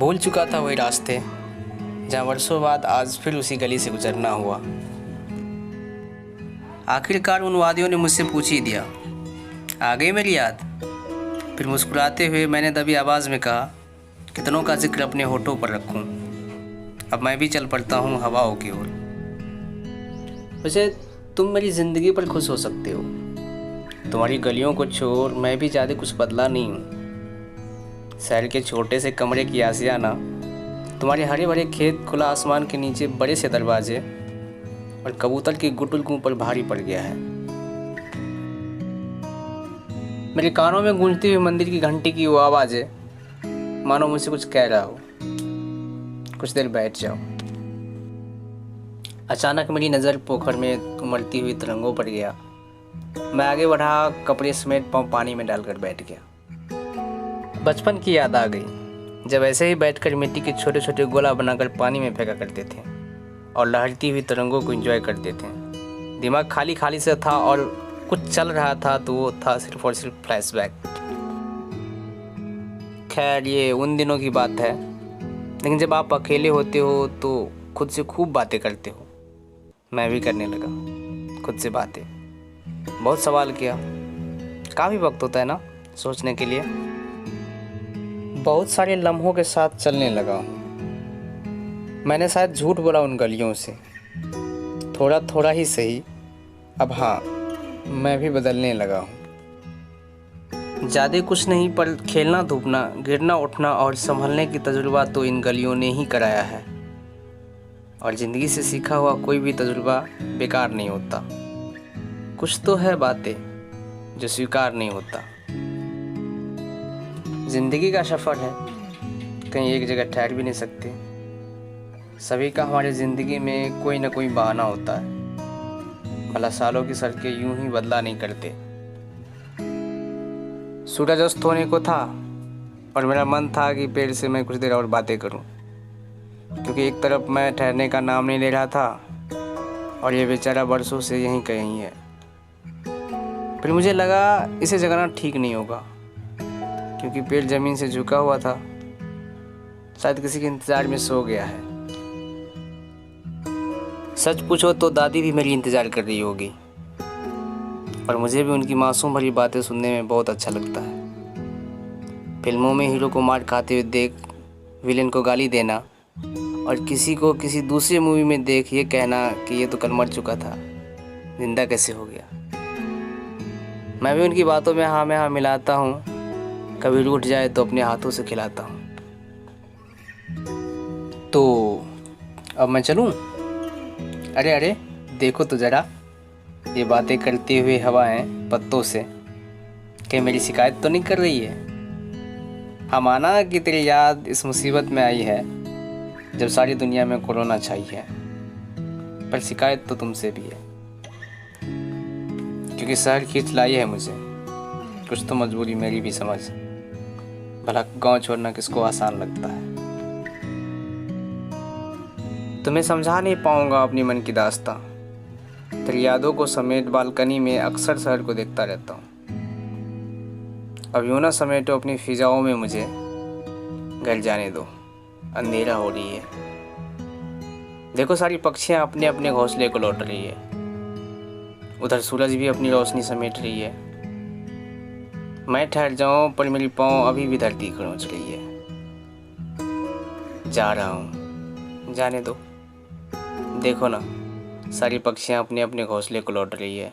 भूल चुका था वही रास्ते जहाँ वर्षों बाद आज फिर उसी गली से गुजरना हुआ। आखिरकार उन वादियों ने मुझसे पूछ ही दिया, आ गई मेरी याद। फिर मुस्कुराते हुए मैंने दबी आवाज़ में कहा, कितनों का जिक्र अपने होठों पर रखूं, अब मैं भी चल पड़ता हूँ हवाओं की ओर। वैसे तुम मेरी ज़िंदगी पर खुश हो सकते हो। तुम्हारी गलियों को छोड़ मैं भी ज़्यादा कुछ बदला नहीं हूँ। शहर के छोटे से कमरे की आशियाना, तुम्हारे हरे भरे खेत, खुला आसमान के नीचे बड़े से दरवाजे और कबूतर की गुटुल गूं पर भारी पड़ गया है। मेरे कानों में गूंजती हुई मंदिर की घंटी की वो आवाज़ें मानो मुझसे कुछ कह रहा हो, कुछ देर बैठ जाओ। अचानक मेरी नज़र पोखर में उमड़ती हुई तरंगों पर गया। मैं आगे बढ़ा, कपड़े समेत पाँव पानी में डालकर बैठ गया। बचपन की याद आ गई, जब ऐसे ही बैठकर मिट्टी के छोटे छोटे गोला बनाकर पानी में फेंका करते थे और लहरती हुई तरंगों को एंजॉय करते थे। दिमाग खाली खाली से था और कुछ चल रहा था तो वो था सिर्फ और सिर्फ फ्लैशबैक। खैर ये उन दिनों की बात है, लेकिन जब आप अकेले होते हो तो खुद से खूब बातें करते हो। मैं भी करने लगा खुद से बातें, बहुत सवाल किया। काफ़ी वक्त होता है ना सोचने के लिए। बहुत सारे लम्हों के साथ चलने लगा हूँ। मैंने शायद झूठ बोला उन गलियों से, थोड़ा थोड़ा ही सही। अब हाँ, मैं भी बदलने लगा हूँ। ज़्यादा कुछ नहीं, पर खेलना धूपना, गिरना उठना और संभलने की तजुर्बा तो इन गलियों ने ही कराया है। और ज़िंदगी से सीखा हुआ कोई भी तजुर्बा बेकार नहीं होता। कुछ तो है बातें जो स्वीकार नहीं होता। ज़िंदगी का सफ़र है, कहीं एक जगह ठहर भी नहीं सकते। सभी का हमारी ज़िंदगी में कोई ना कोई बहाना होता है, भला सालों की सड़कें यूं ही बदला नहीं करते। सूरज अस्त होने को था और मेरा मन था कि पेड़ से मैं कुछ देर और बातें करूं, क्योंकि एक तरफ मैं ठहरने का नाम नहीं ले रहा था और ये बेचारा बरसों से यहीं कहीं है। फिर मुझे लगा इसे जगाना ठीक नहीं होगा, क्योंकि पेड़ ज़मीन से झुका हुआ था, शायद किसी के इंतज़ार में सो गया है। सच पूछो तो दादी भी मेरी इंतज़ार कर रही होगी और मुझे भी उनकी मासूम भरी बातें सुनने में बहुत अच्छा लगता है। फिल्मों में हीरो को मार खाते हुए देख विलेन को गाली देना और किसी को किसी दूसरी मूवी में देख ये कहना कि ये तो कल मर चुका था, जिंदा कैसे हो गया। मैं भी उनकी बातों में हाँ मिलाता हूँ। कभी रूठ जाए तो अपने हाथों से खिलाता हूँ। तो अब मैं चलूँ? अरे अरे देखो तो ज़रा, ये बातें करते हुए हवाएं पत्तों से कहीं मेरी शिकायत तो नहीं कर रही है। हाँ, माना कि तेरी याद इस मुसीबत में आई है जब सारी दुनिया में कोरोना छाई है, पर शिकायत तो तुमसे भी है, क्योंकि शहर खींच लाई है मुझे। कुछ तो मजबूरी मेरी भी समझ, भला गांव छोड़ना किसको आसान लगता है। तुम्हें समझा नहीं पाऊंगा अपनी मन की दास्तां, तेरी यादों को समेट बालकनी में अक्सर शहर को देखता रहता हूँ। अब यूं ना समेटो अपनी फिजाओं में मुझे, घर जाने दो, अंधेरा हो रही है। देखो सारी पक्षियाँ अपने अपने घोंसले को लौट रही है, उधर सूरज भी अपनी रोशनी समेट रही है। मैं ठहर जाऊं पर मेरी पाँव अभी भी धरती खरोंच रही है। जा रहा हूँ, जाने दो। देखो ना सारी पक्षियाँ अपने अपने घोंसले को लौट रही है।